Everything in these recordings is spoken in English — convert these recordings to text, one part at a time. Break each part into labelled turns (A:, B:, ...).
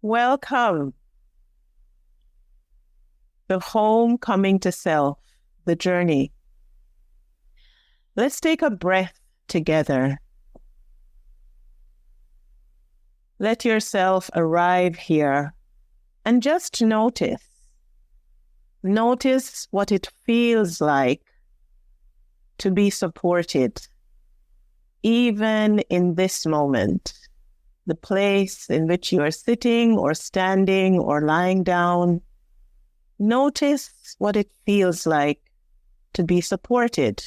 A: Welcome to Homecoming to Self, the journey. Let's take a breath together. Let yourself arrive here and just notice. Notice what it feels like to be supported, even in this moment. The place in which you are sitting or standing or lying down. Notice what it feels like to be supported.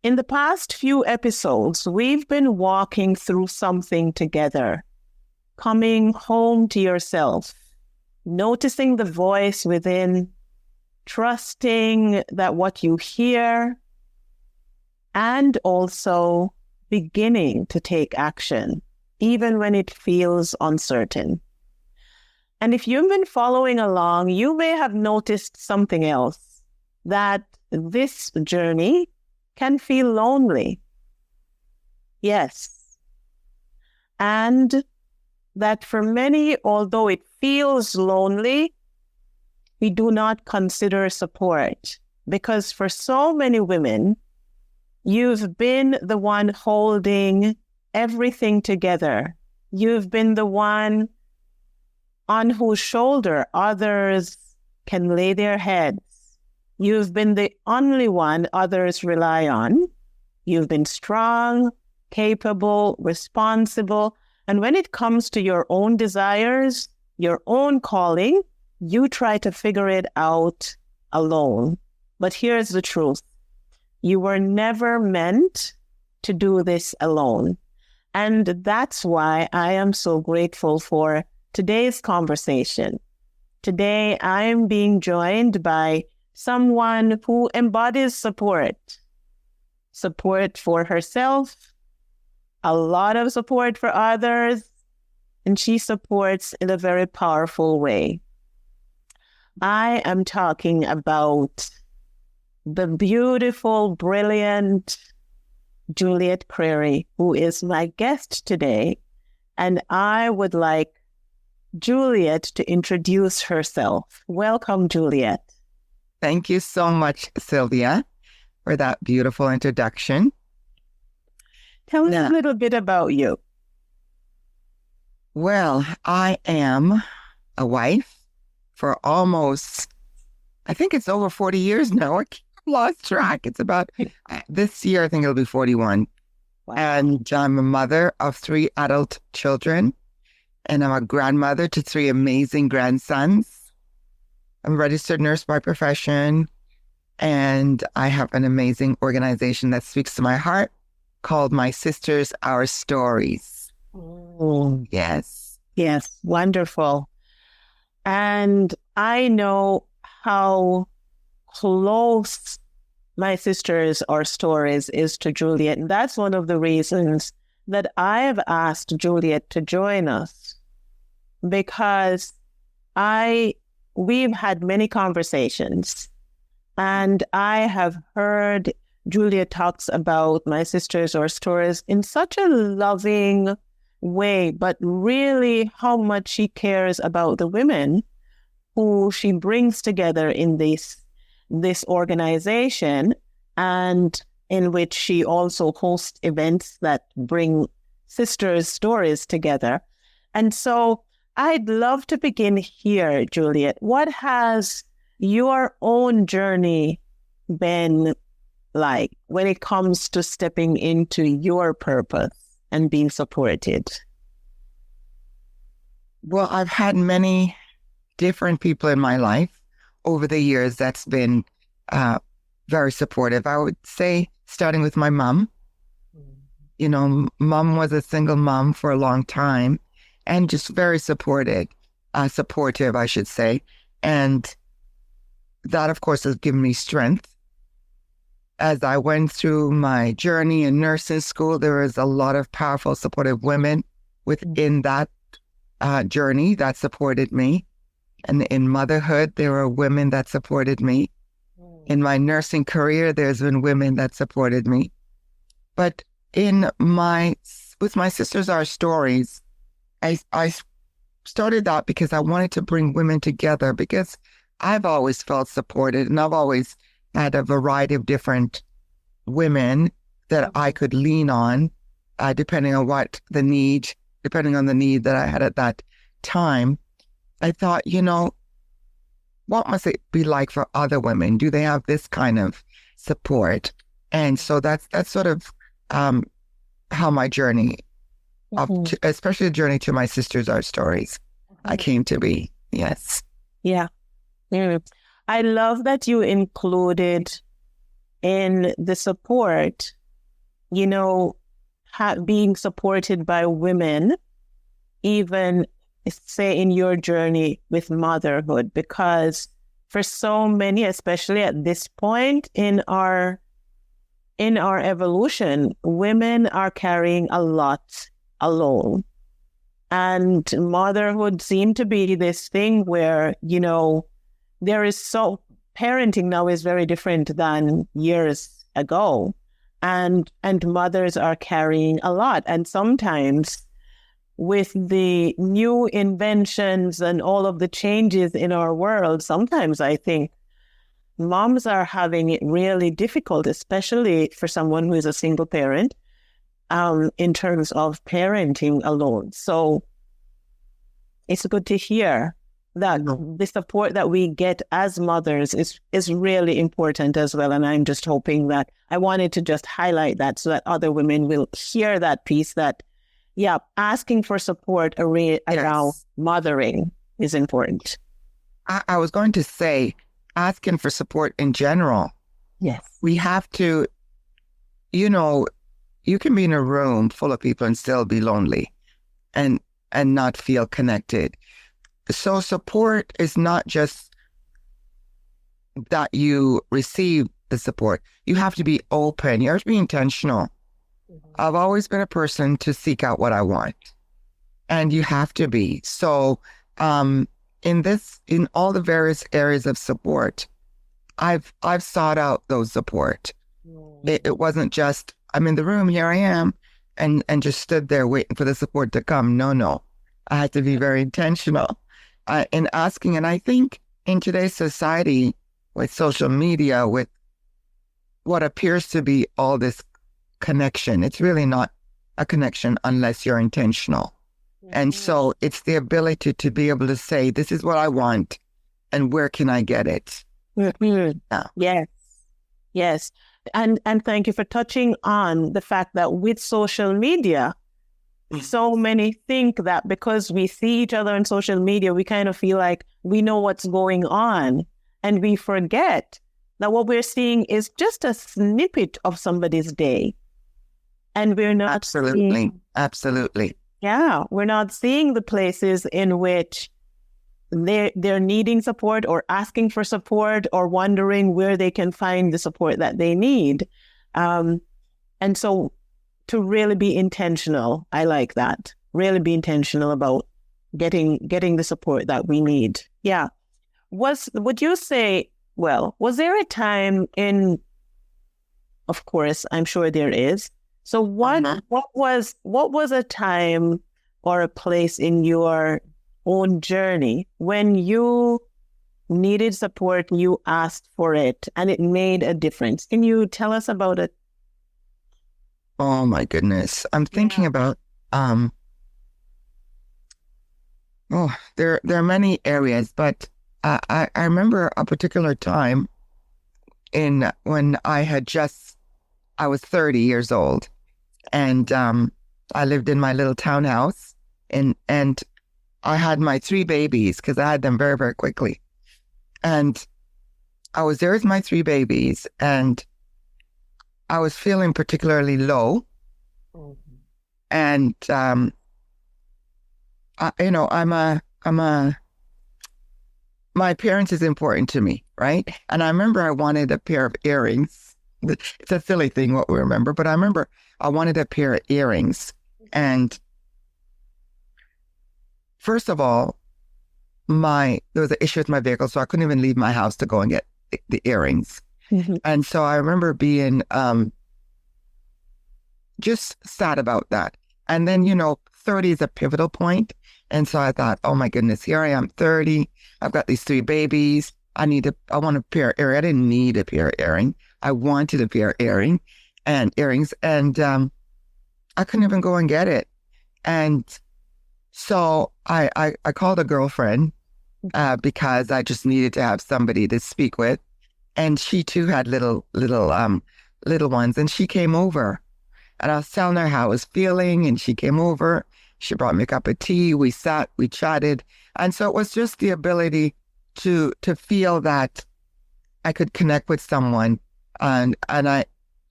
A: In the past few episodes, we've been walking through something together, coming home to yourself, noticing the voice within, trusting that what you hear, and also beginning to take action, even when it feels uncertain. And if you've been following along, you may have noticed something else, that this journey can feel lonely. Yes. And that for many, although it feels lonely, we do not consider support. Because for so many women, you've been the one holding everything together. You've been the one on whose shoulder others can lay their heads. You've been the only one others rely on. You've been strong, capable, responsible. And when it comes to your own desires, your own calling, you try to figure it out alone. But here's the truth. You were never meant to do this alone. And that's why I am so grateful for today's conversation. Today, I am being joined by someone who embodies support. Support for herself, a lot of support for others, and she supports in a very powerful way. I am talking about the beautiful, brilliant Juliet Creary, who is my guest today. And I would like Juliet to introduce herself. Welcome, Juliet.
B: Thank you so much, Sylvia, for that beautiful introduction.
A: Tell us a little bit about you.
B: Well, I am a wife for almost, I think it's over 40 years now. Lost track. It's about this year, I think it'll be 41. Wow. And I'm a mother of 3 adult children, and I'm a grandmother to 3 amazing grandsons. I'm a registered nurse by profession, and I have an amazing organization that speaks to my heart called My Sisters, Our Stories.
A: Oh,
B: yes.
A: Yes, wonderful. And I know how close My Sisters, Our Stories is to Juliet. And that's one of the reasons that I've asked Juliet to join us, because we've had many conversations, and I have heard Juliet talks about My Sisters, Our Stories in such a loving way, but really how much she cares about the women who she brings together in this organization, and in which she also hosts events that bring sisters' stories together. And so I'd love to begin here, Juliet. What has your own journey been like when it comes to stepping into your purpose and being supported?
B: Well, I've had many different people in my life over the years that's been very supportive. I would say starting with my mom. You know, mom was a single mom for a long time and just very supportive, I should say. And that, of course, has given me strength. As I went through my journey in nursing school, there was a lot of powerful, supportive women within that journey that supported me. And in motherhood, there were women that supported me. In my nursing career, there's been women that supported me. But with My Sisters, Our Stories, I started that because I wanted to bring women together, because I've always felt supported, and I've always had a variety of different women that I could lean on, depending on depending on the need that I had at that time. I thought, what must it be like for other women? Do they have this kind of support? And so that's sort of how my journey, especially the journey to my sisters' art stories, I came to be. Yes.
A: Yeah. I love that you included in the support, being supported by women, even say in your journey with motherhood, because for so many, especially at this point in our evolution, women are carrying a lot alone. And motherhood seemed to be this thing where, parenting now is very different than years ago. And mothers are carrying a lot. And sometimes with the new inventions and all of the changes in our world, sometimes I think moms are having it really difficult, especially for someone who is a single parent, in terms of parenting alone. So it's good to hear that the support that we get as mothers is really important as well. And I'm just hoping that I wanted to just highlight that so that other women will hear that piece that, asking for support around mothering is important.
B: I was going to say, asking for support in general.
A: Yes.
B: We have to, you can be in a room full of people and still be lonely and not feel connected. So support is not just that you receive the support. You have to be open. You have to be intentional. I've always been a person to seek out what I want, and you have to be. So in all the various areas of support, I've sought out those support. It wasn't just, I'm in the room, here I am, and just stood there waiting for the support to come. No. I had to be very intentional in asking. And I think in today's society, with social media, with what appears to be all this connection, it's really not a connection unless you're intentional. And so it's the ability to be able to say, this is what I want, and where can I get it?
A: Yeah. Yes. And thank you for touching on the fact that with social media, so many think that because we see each other on social media, we kind of feel like we know what's going on. And we forget that what we're seeing is just a snippet of somebody's day. And we're not
B: Absolutely.
A: Yeah, we're not seeing the places in which they're needing support or asking for support or wondering where they can find the support that they need. And so to really be intentional, I like that. Really be intentional about getting the support that we need. Yeah. Would you say, was there a time of course, I'm sure there is. So what was a time or a place in your own journey when you needed support, you asked for it, and it made a difference? Can you tell us about it?
B: Oh my goodness. I'm thinking about there are many areas, but I remember a particular time when I was 30 years old, and I lived in my little townhouse, and I had my 3 babies because I had them very, very quickly. And I was there with my 3 babies, and I was feeling particularly low. And, my appearance is important to me, right? And I remember I wanted a pair of earrings. It's a silly thing what we remember, but I remember I wanted a pair of earrings. And first of all, there was an issue with my vehicle, so I couldn't even leave my house to go and get the earrings. And so I remember being just sad about that. And then, 30 is a pivotal point. And so I thought, oh my goodness, here I am, 30. I've got these 3 babies. I want a pair of earrings. I didn't need a pair of earrings. I wanted a pair of earrings. And I couldn't even go and get it. And so I called a girlfriend because I just needed to have somebody to speak with. And she too had little ones. And she came over. And I was telling her how I was feeling, and she came over. She brought me a cup of tea. We sat, we chatted. And so it was just the ability to feel that I could connect with someone. And I,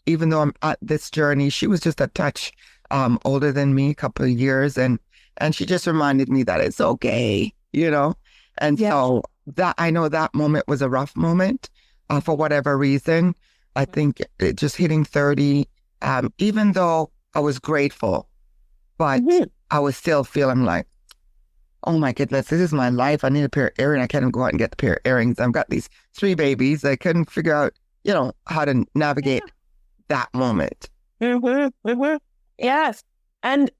B: even though I'm at this journey, she was just a touch older than me, a couple of years. And she just reminded me that it's okay, you know? And so that, I know that moment was a rough moment for whatever reason. I think just hitting 30, even though I was grateful, but I was still feeling like, oh my goodness, this is my life. I need a pair of earrings. I can't even go out and get the pair of earrings. I've got these 3 babies. I couldn't figure out, you know, how to navigate that moment.
A: Yes. And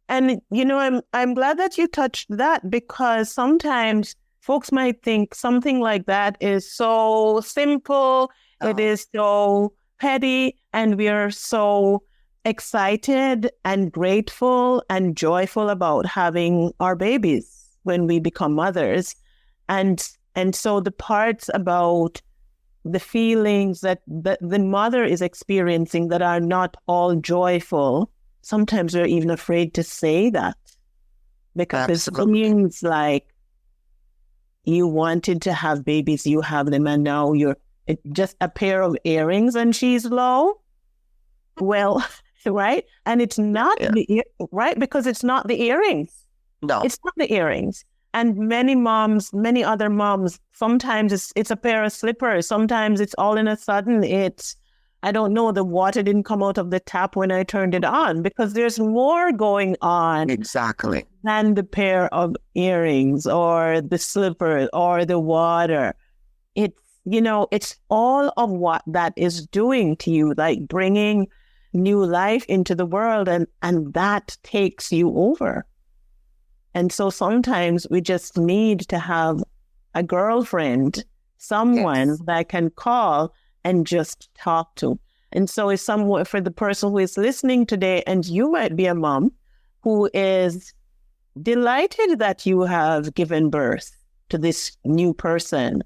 A: you know, I'm glad that you touched that, because sometimes folks might think something like that is so simple, it is so petty, and we are so excited and grateful and joyful about having our babies when we become mothers. And so the parts about the feelings that the mother is experiencing that are not all joyful, sometimes we're even afraid to say that, because it seems like you wanted to have babies, you have them, and now you're just a pair of earrings and she's low. Well, right? And it's not right, because it's not the earrings.
B: No,
A: it's not the earrings. And many other moms, sometimes it's a pair of slippers. Sometimes it's all in a sudden. It's, I don't know, the water didn't come out of the tap when I turned it on, because there's more going on than the pair of earrings or the slippers or the water. It's, you know, it's all of what that is doing to you, like bringing new life into the world, and that takes you over. And so sometimes we just need to have a girlfriend, someone that can call and just talk to. And so if someone, for the person who is listening today, and you might be a mom who is delighted that you have given birth to this new person,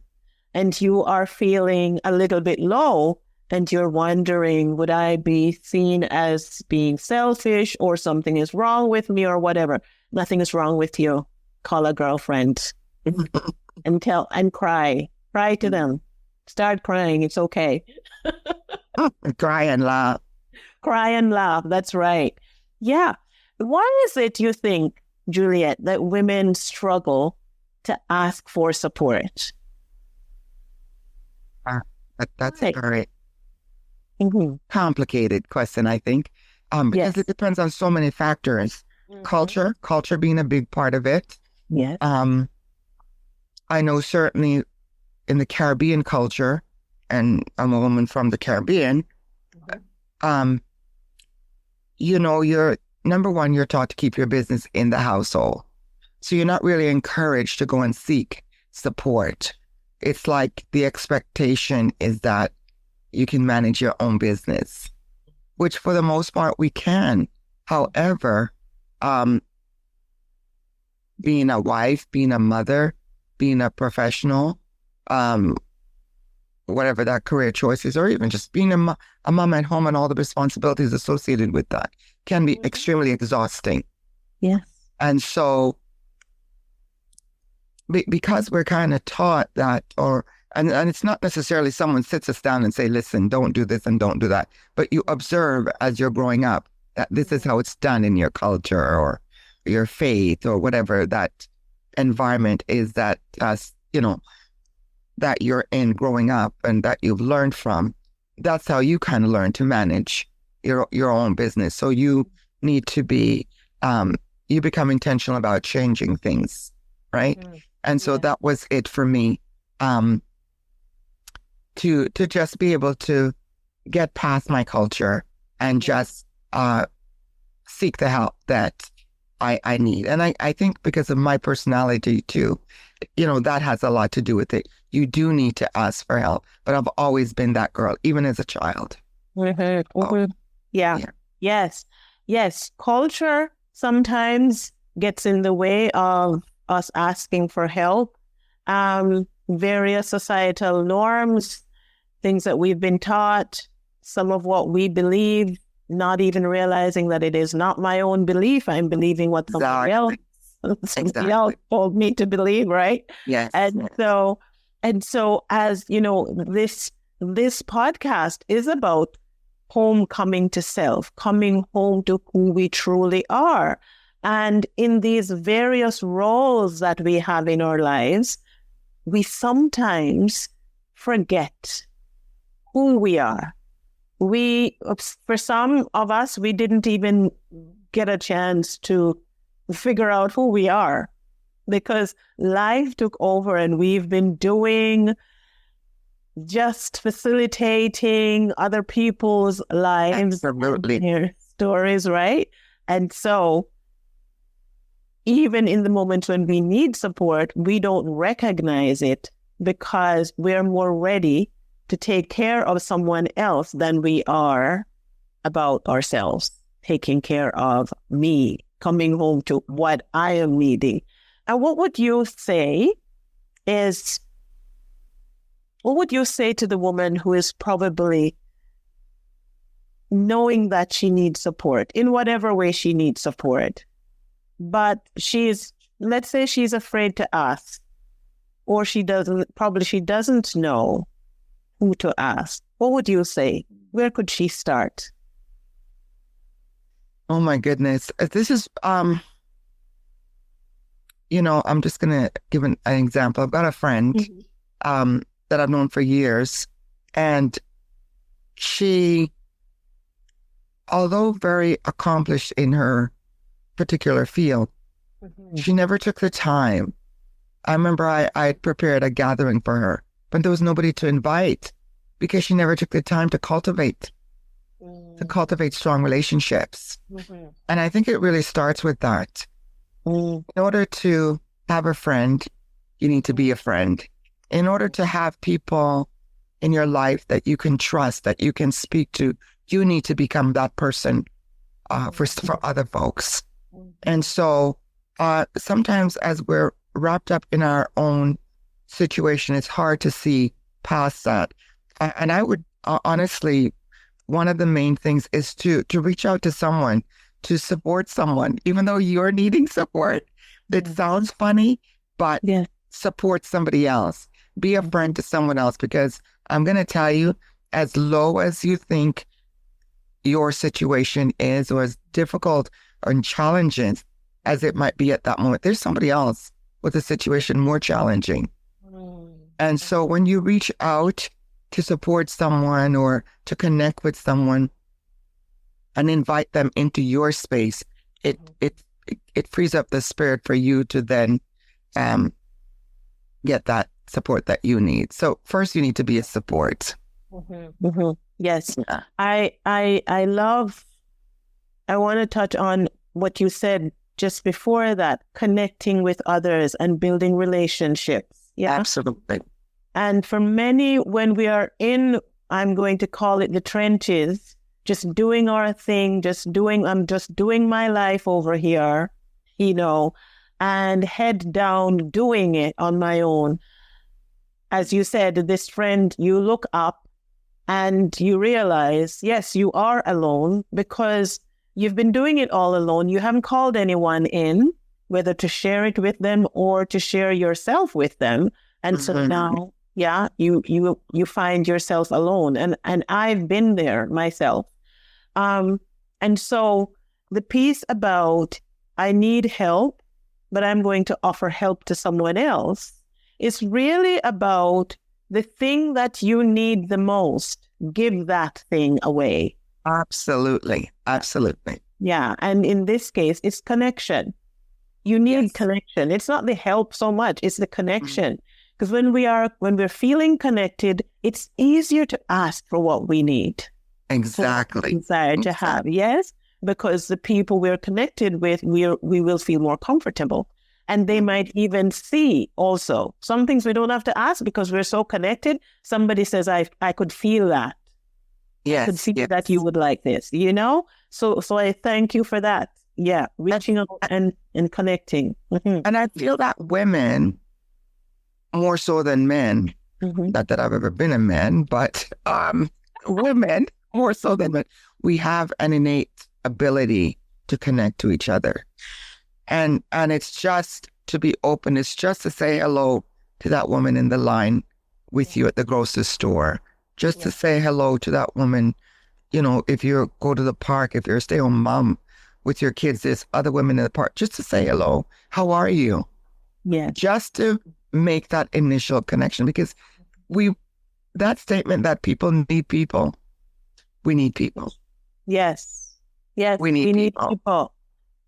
A: and you are feeling a little bit low, and you're wondering, would I be seen as being selfish, or something is wrong with me, or whatever? Nothing is wrong with you. Call a girlfriend and cry to them. Start crying. It's okay.
B: Cry and laugh.
A: Cry and laugh. That's right. Yeah. Why is it, you think, Juliet, that women struggle to ask for support?
B: That's a very complicated question, I think, because it depends on so many factors. Culture being a big part of it.
A: Yes.
B: I know certainly in the Caribbean culture, and I'm a woman from the Caribbean, you know, you're, number one, you're taught to keep your business in the household. So you're not really encouraged to go and seek support. It's like the expectation is that you can manage your own business, which for the most part we can. However, being a wife, being a mother, being a professional, whatever that career choice is, or even just being a mom at home and all the responsibilities associated with that can be extremely exhausting.
A: Yes.
B: And so because we're kind of taught that, and it's not necessarily someone sits us down and say, listen, don't do this and don't do that, but you observe as you're growing up that this is how it's done in your culture or your faith or whatever that environment is that, you know, that you're in growing up and that you've learned from. That's how you kind of learn to manage your own business. So you need to be, you become intentional about changing things, right? And so that was it for me, to just be able to get past my culture and just seek the help that I need. And I think because of my personality too, that has a lot to do with it. You do need to ask for help. But I've always been that girl, even as a child.
A: Yeah. Yes. Yes. Culture sometimes gets in the way of us asking for help. Various societal norms, things that we've been taught, some of what we believe, not even realizing that it is not my own belief. I'm believing what somebody else told me to believe, right?
B: Yes.
A: And so as this podcast is about homecoming to self, coming home to who we truly are. And in these various roles that we have in our lives, we sometimes forget who we are. For some of us, we didn't even get a chance to figure out who we are because life took over and we've been doing just facilitating other people's lives, their stories, right? And so even in the moments when we need support, we don't recognize it because we're more ready to take care of someone else than we are about ourselves, taking care of me, coming home to what I am needing. And what would you say to the woman who is probably knowing that she needs support in whatever way she needs support, but let's say she's afraid to ask, or she doesn't know who to ask? What would you say? Where could she start?
B: Oh my goodness. This is, I'm just going to give an example. I've got a friend that I've known for years, and she, although very accomplished in her particular field, she never took the time. I remember I prepared a gathering for her, but there was nobody to invite because she never took the time to cultivate strong relationships. And I think it really starts with that. In order to have a friend, you need to be a friend. In order to have people in your life that you can trust, that you can speak to, you need to become that person for other folks. And so sometimes as we're wrapped up in our own situation, it's hard to see past that. And I would honestly, one of the main things is to reach out to someone, to support someone, even though you're needing support. It sounds funny, but support somebody else. Be a friend to someone else, because I'm going to tell you, as low as you think your situation is, or as difficult or challenging as it might be at that moment, there's somebody else with a situation more challenging. And so when you reach out to support someone or to connect with someone and invite them into your space, it frees up the spirit for you to then get that support that you need. So first you need to be a support.
A: Yes. Yeah. I want to touch on what you said just before that, connecting with others and building relationships. Yeah,
B: absolutely.
A: And for many, when we are in, I'm going to call it the trenches, just doing our thing, I'm just doing my life over here, and head down doing it on my own. As you said, this friend, you look up and you realize, yes, you are alone because you've been doing it all alone. You haven't called anyone in, whether to share it with them or to share yourself with them. And so now, you find yourself alone. And I've been there myself. And so the piece about I need help, but I'm going to offer help to someone else, is really about the thing that you need the most. Give that thing away.
B: Absolutely. Absolutely.
A: Yeah. And in this case, it's connection. You need connection. It's not the help so much. It's the connection. Because when we're feeling connected, it's easier to ask for what we need.
B: Exactly.
A: Desire to have. Yes. because the people we're connected with, we will feel more comfortable. And they might even see also some things we don't have to ask because we're so connected. Somebody says, I could feel that.
B: Yes.
A: I could see
B: yes.
A: that you would like this, you know? So I thank you for that. Yeah. Reaching out and connecting. Mm-hmm.
B: And I feel that women, more so than men, not that I've ever been a man, but women, more so than men, we have an innate ability to connect to each other. And it's just to be open. It's just to say hello to that woman in the line with you at the grocery store. Just to say hello to that woman, you know, if you go to the park, if you're a stay-home mom with your kids, there's other women in the park, just to say hello. How are you?
A: Yeah.
B: Just to make that initial connection, because that statement that people need people, we need people.
A: Yes. Yes.
B: We need
A: people.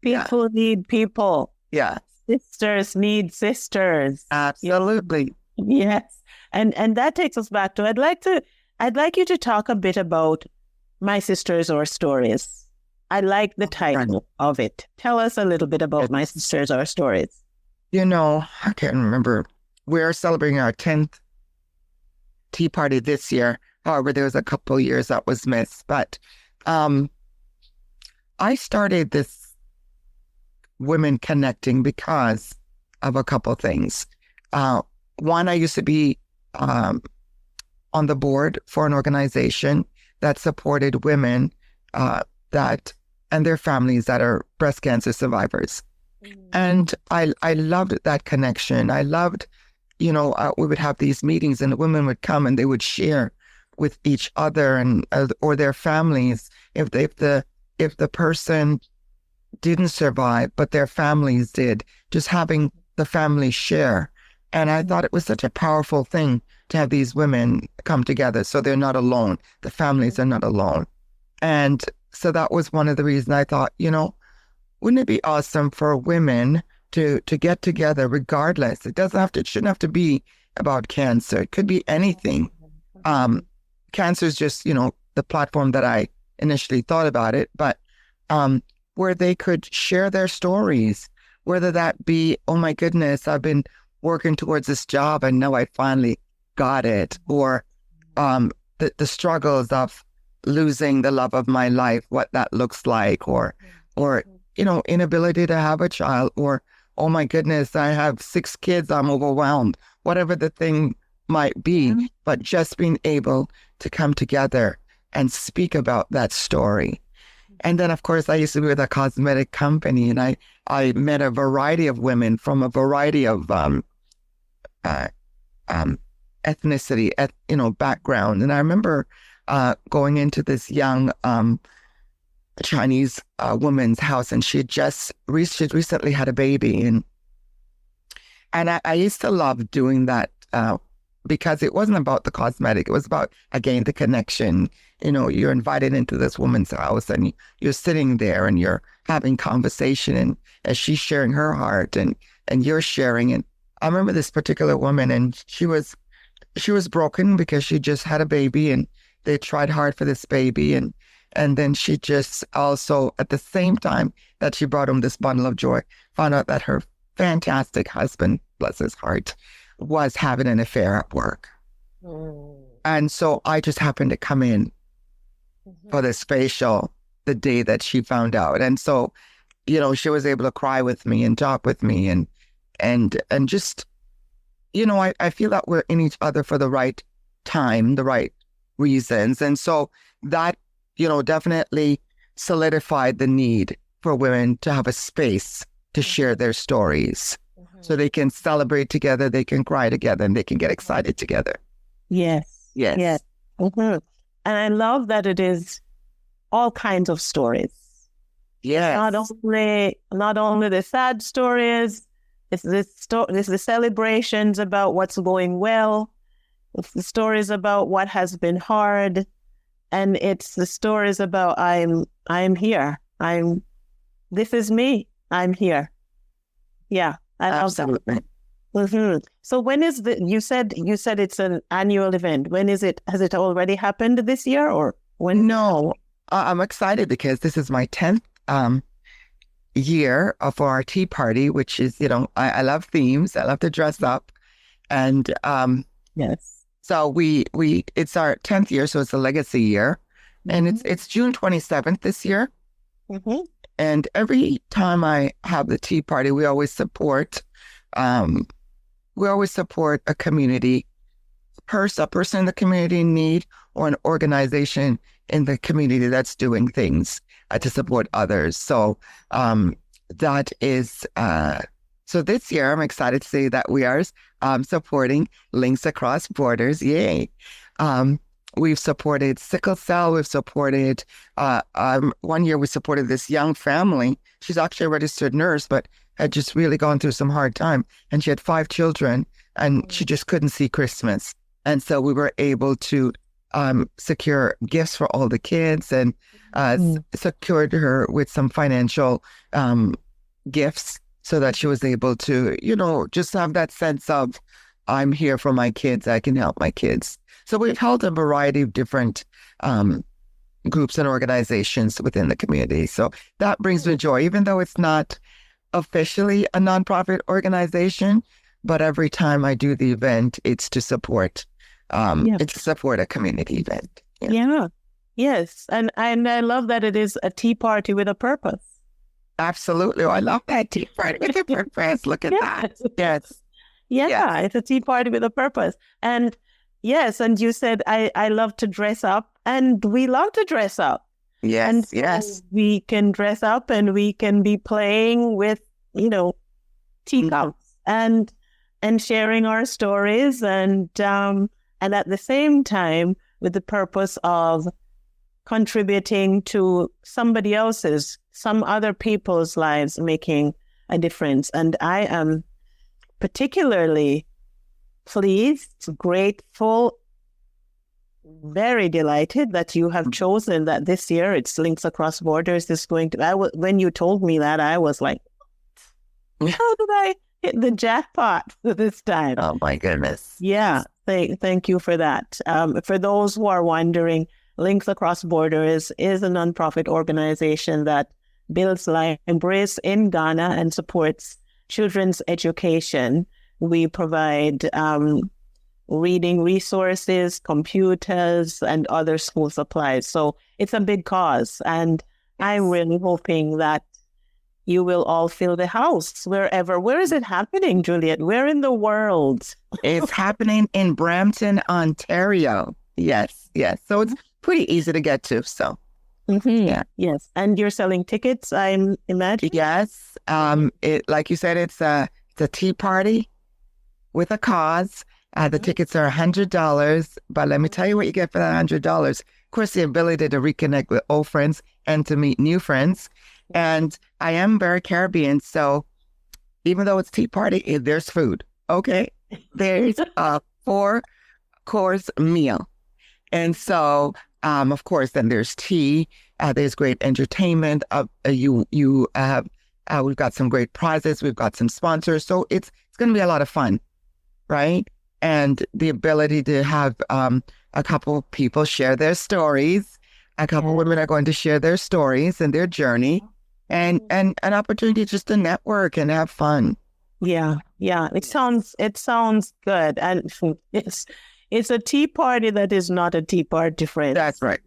A: People need people.
B: Yeah.
A: Sisters need sisters.
B: Absolutely.
A: Yes. And that takes us back to, I'd like you to talk a bit about My Sisters or Stories. I like the title of it. Tell us a little bit about My Sisters or Stories.
B: You know, I can't remember. We're celebrating our 10th tea party this year. However, there was a couple of years that was missed. But I started this women connecting because of a couple of things. One, I used to be on the board for an organization that supported women and their families that are breast cancer survivors. And I loved that connection. I loved, you know, we would have these meetings and the women would come and they would share with each other and or their families if the person didn't survive, but their families did, just having the family share. And I thought it was such a powerful thing to have these women come together so they're not alone. The families are not alone. And so that was one of the reasons I thought, you know, wouldn't it be awesome for women to get together regardless? It shouldn't have to be about cancer. It could be anything. Cancer is just, you know, the platform that I initially thought about it, but where they could share their stories, whether that be, oh my goodness, I've been working towards this job and now I finally got it, or the struggles of losing the love of my life, what that looks like, or you know, inability to have a child, or oh my goodness, I have 6 kids, I'm overwhelmed, whatever the thing might be, but just being able to come together and speak about that story. And then, of course, I used to be with a cosmetic company, and I met a variety of women from a variety of ethnicity, you know, background. And I remember going into this young Chinese woman's house, and she recently had a baby, and I used to love doing that because it wasn't about the cosmetic. It was about, again, the connection. You know, you're invited into this woman's house and you're sitting there and you're having conversation, and as she's sharing her heart and you're sharing. And I remember this particular woman, and she was broken because she just had a baby and they tried hard for this baby. And then she just also, at the same time that she brought home this bundle of joy, found out that her fantastic husband, bless his heart, was having an affair at work. And so I just happened to come in for this facial the day that she found out. And so, you know, she was able to cry with me and talk with me and just, you know, I feel that we're in each other for the right time, the right reasons. And so that, you know, definitely solidified the need for women to have a space to share their stories so they can celebrate together, they can cry together, and they can get excited together.
A: Yes. Mm-hmm. And I love that it is all kinds of stories.
B: Yes.
A: Not only the sad stories, it's the celebrations about what's going well. It's the stories about what has been hard. And it's the stories about I'm here. This is me. I'm here. Yeah, I love that. Mm-hmm. So when is you said it's an annual event. When is it? Has it already happened this year or when?
B: No, I'm excited because this is my 10th year for our tea party, which is, I love themes. I love to dress up. And
A: Yes.
B: so it's our 10th year, so it's a legacy year. And it's June 27th this year.
A: Mm-hmm.
B: And every time I have the tea party, um, we always support a community a person in the community in need, or an organization in the community that's doing things to support others. So that is so this year I'm excited to say that we are supporting Links Across Borders. Yay! We've supported sickle cell. We've supported, one year we supported this young family. She's actually a registered nurse, but had just really gone through some hard time. And she had 5 children, and she just couldn't see Christmas. And so we were able to secure gifts for all the kids, and secured her with some financial gifts so that she was able to, just have that sense of, I'm here for my kids. I can help my kids. So we've held a variety of different groups and organizations within the community. So that brings me joy, even though it's not officially a nonprofit organization, but every time I do the event, it's to support it's to support a community event.
A: Yeah. Yes. And I love that it is a tea party with a purpose.
B: Absolutely. Oh, I love that tea party with a purpose. Look at that. Yes.
A: Yeah, it's a tea party with a purpose. And yes, and you said I love to dress up, and we love to dress up.
B: Yes,
A: and
B: yes.
A: We can dress up and we can be playing with, teacups and sharing our stories, and at the same time with the purpose of contributing to some other people's lives, making a difference. And I am particularly pleased, grateful, very delighted that you have chosen that this year it's Links Across Borders is going to. When you told me that, I was like, how did I hit the jackpot this time?
B: Oh my goodness!
A: Yeah, thank you for that. For those who are wondering, Links Across Borders is a nonprofit organization that builds libraries in Ghana and supports children's education. We provide reading resources, computers, and other school supplies. So it's a big cause. And I'm really hoping that you will all fill the house wherever. Where is it happening, Juliet? Where in the world?
B: It's happening in Brampton, Ontario. Yes. So it's pretty easy to get to. So, yeah.
A: Yes. And you're selling tickets, I imagine?
B: Yes. Like you said, it's a tea party with a cause. The tickets are $100, but let me tell you what you get for that $100. Of course, the ability to reconnect with old friends and to meet new friends. And I am very Caribbean, so even though it's tea party, there's food. Okay, there's a 4-course meal, and so of course, then there's tea. There's great entertainment. We've got some great prizes. We've got some sponsors, so it's going to be a lot of fun, right? And the ability to have a couple people share their stories. A couple women are going to share their stories and their journey, and an opportunity just to network and have fun.
A: Yeah. It sounds good, and it's a tea party that is not a tea party, friends.
B: That's right.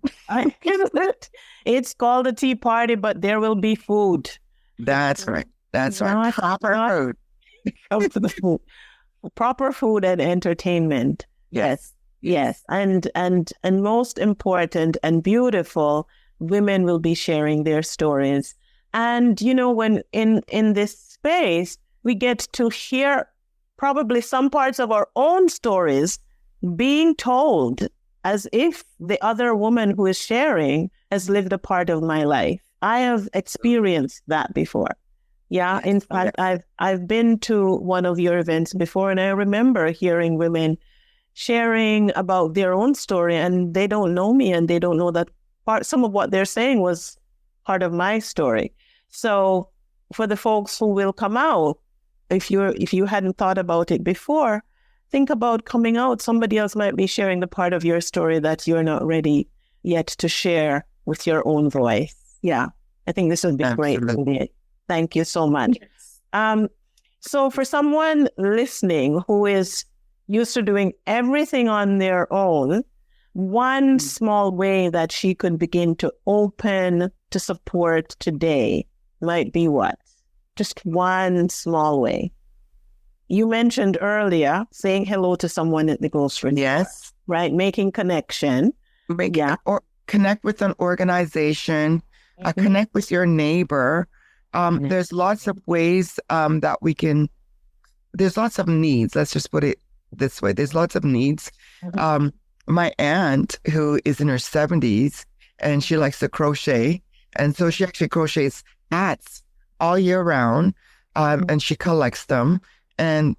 A: It's called a tea party, but there will be food.
B: That's right. Proper food.
A: Come to the food. Proper food and entertainment. Yes. And most important and beautiful, women will be sharing their stories. And, when in this space, we get to hear probably some parts of our own stories being told as if the other woman who is sharing has lived a part of my life. I have experienced that before. Yeah, in fact, I've been to one of your events before, and I remember hearing women sharing about their own story, and they don't know me, and they don't know that some of what they're saying was part of my story. So for the folks who will come out, if you hadn't thought about it before, think about coming out. Somebody else might be sharing the part of your story that you're not ready yet to share with your own voice. Yeah, I think this would be great. Thank you so much. So for someone listening who is used to doing everything on their own, one small way that she could begin to open to support today might be what? Just one small way. You mentioned earlier saying hello to someone at the grocery store.
B: Yes.
A: Right? Making connection.
B: Or connect with an organization, connect with your neighbor. There's lots of ways that we can, there's lots of needs. Let's just put it this way. There's lots of needs. My aunt, who is in her 70s, and she likes to crochet. And so she actually crochets hats all year round, and she collects them. And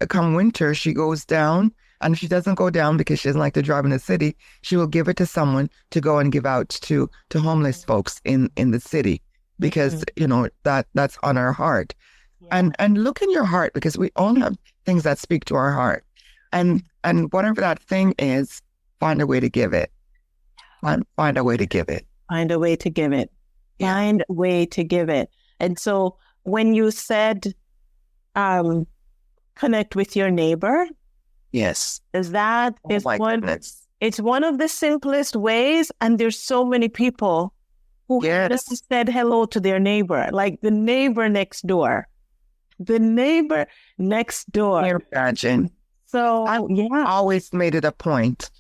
B: come winter, she goes down. And if she doesn't go down because she doesn't like to drive in the city, she will give it to someone to go and give out to homeless folks in the city, because, that's on our heart. Yeah. And look in your heart, because we all have things that speak to our heart. And whatever that thing is, find a way to give it. Find a way to give it.
A: Find a way to give it.
B: Yeah.
A: Find a way to give it. And so when you said connect with your neighbor,
B: yes,
A: is one?
B: Goodness.
A: It's one of the simplest ways, and there's so many people who just said hello to their neighbor, like the neighbor next door. The neighbor next door.
B: Can you imagine?
A: So
B: I always made it a point,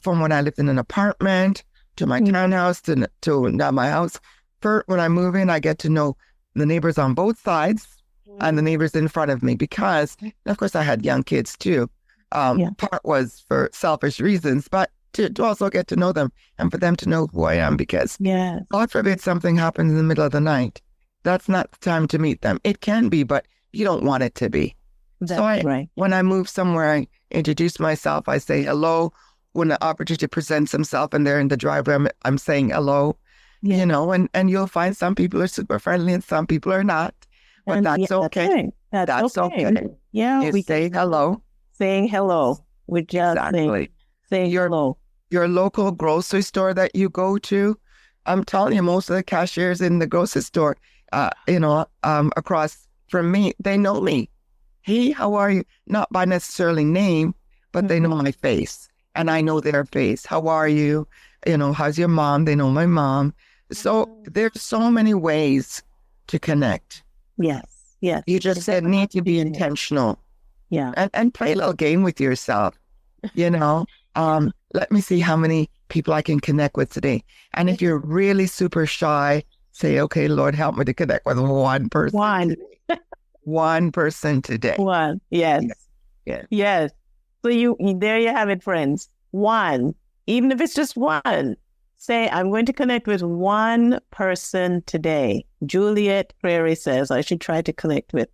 B: from when I lived in an apartment to my townhouse to now my house. First, when I move in, I get to know the neighbors on both sides and the neighbors in front of me, because, of course, I had young kids too. Part was for selfish reasons, but to also get to know them and for them to know who I am, because God forbid something happens in the middle of the night. That's not the time to meet them. It can be, but you don't want it to be. When I move somewhere, I introduce myself. I say hello. When the opportunity presents himself and they're in the driveway, I'm saying hello. And you'll find some people are super friendly and some people are not. But that's okay. That's okay.
A: Yeah,
B: we say hello.
A: Saying hello. We just saying hello.
B: Your local grocery store that you go to, I'm telling you, most of the cashiers in the grocery store, across from me, they know me. Hey, how are you? Not by necessarily name, but they know my face and I know their face. How are you? How's your mom? They know my mom. So there's so many ways to connect.
A: Yes.
B: You just need to be intentional.
A: Yeah.
B: And play a little game with yourself. Let me see how many people I can connect with today. And if you're really super shy, say, okay, Lord, help me to connect with one person. One person today.
A: One. Yes. So there you have it, friends. One. Even if it's just one. Say, I'm going to connect with one person today. Juliet Creary says I should try to connect with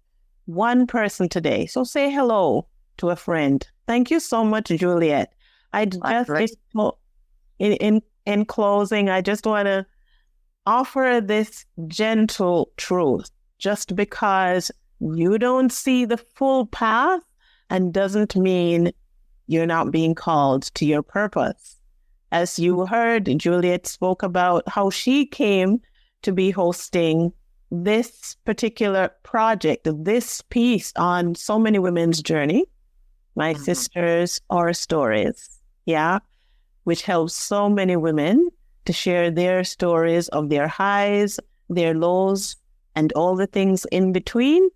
A: one person today. So say hello to a friend. Thank you so much, Juliet. In closing, I just want to offer this gentle truth. Just because you don't see the full path and doesn't mean you're not being called to your purpose. As you heard, Juliet spoke about how she came to be hosting this particular project, this piece on so many women's journey, My Sisters, Our Stories, which helps so many women to share their stories of their highs, their lows, and all the things in between.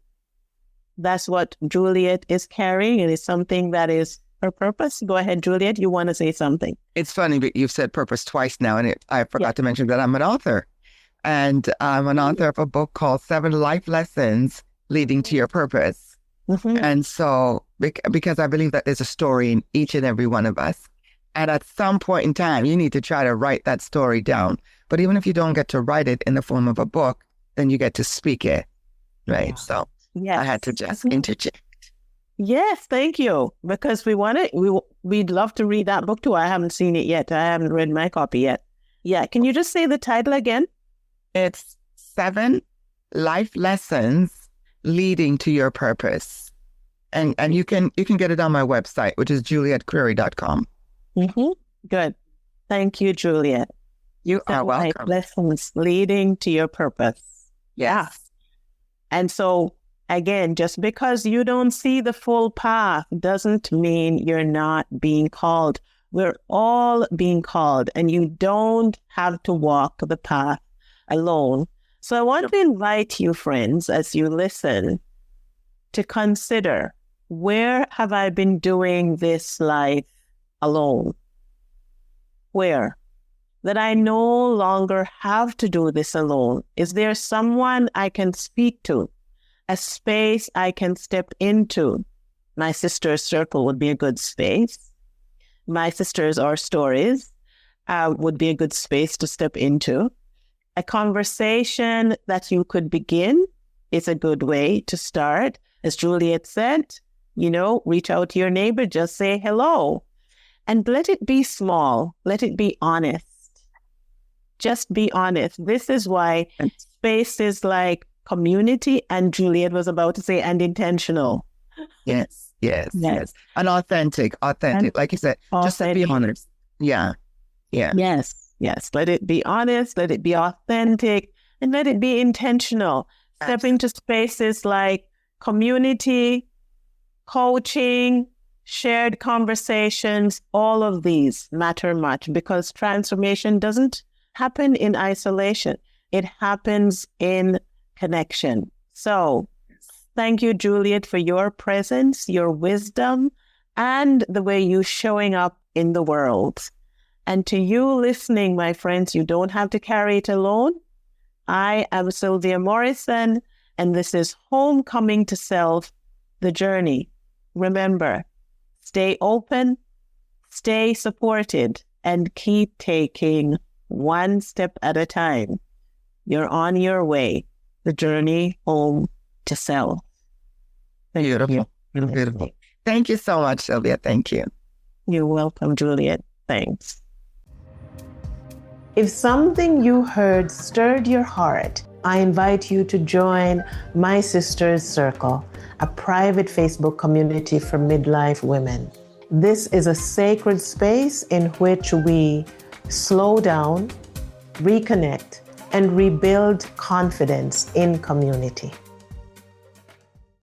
A: That's what Juliet is carrying, and it's something that is her purpose. Go ahead, Juliet. You want to say something?
B: It's funny, but you've said purpose twice now, and I forgot to mention that I'm an author. And I'm an author of a book called 7 Life Lessons Leading to Your Purpose. And so, because I believe that there's a story in each and every one of us. And at some point in time, you need to try to write that story down. But even if you don't get to write it in the form of a book, then you get to speak it. Right. So I had to just interject.
A: Yes, thank you. Because we'd love to read that book too. I haven't seen it yet. I haven't read my copy yet. Yeah. Can you just say the title again?
B: It's 7 Life Lessons Leading to Your Purpose. And you can get it on my website, which is julietcreary.com.
A: Good. Thank you, Juliet.
B: You are
A: life
B: welcome.
A: lessons leading to your purpose.
B: Yes.
A: Yeah. And so, again, just because you don't see the full path doesn't mean you're not being called. We're all being called, and you don't have to walk the path alone. So I want to invite you, friends, as you listen, to consider, where have I been doing this life alone? Where? That I no longer have to do this alone. Is there someone I can speak to? A space I can step into? My sister's circle would be a good space. My sisters or stories would be a good space to step into. A conversation that you could begin is a good way to start. As Juliet said, reach out to your neighbor, just say hello. And let it be small. Let it be honest. Just be honest. This is why spaces like community, and Juliet was about to say, and intentional.
B: Yes. And authentic. And, like you said, just to be honest. Yeah.
A: Yes. Let it be honest, let it be authentic, and let it be intentional. Step into spaces like community, coaching, shared conversations. All of these matter much, because transformation doesn't happen in isolation. It happens in connection. So thank you, Juliet, for your presence, your wisdom, and the way you're showing up in the world. And to you listening, my friends, you don't have to carry it alone. I am Sylvia Morrison, and this is Homecoming to Self, the journey. Remember, stay open, stay supported, and keep taking one step at a time. You're on your way, the journey home to self.
B: Beautiful. Thank you so much, Sylvia. Thank you.
A: You're welcome, Juliet. Thanks. If something you heard stirred your heart, I invite you to join My Sister's Circle, a private Facebook community for midlife women. This is a sacred space in which we slow down, reconnect, and rebuild confidence in community.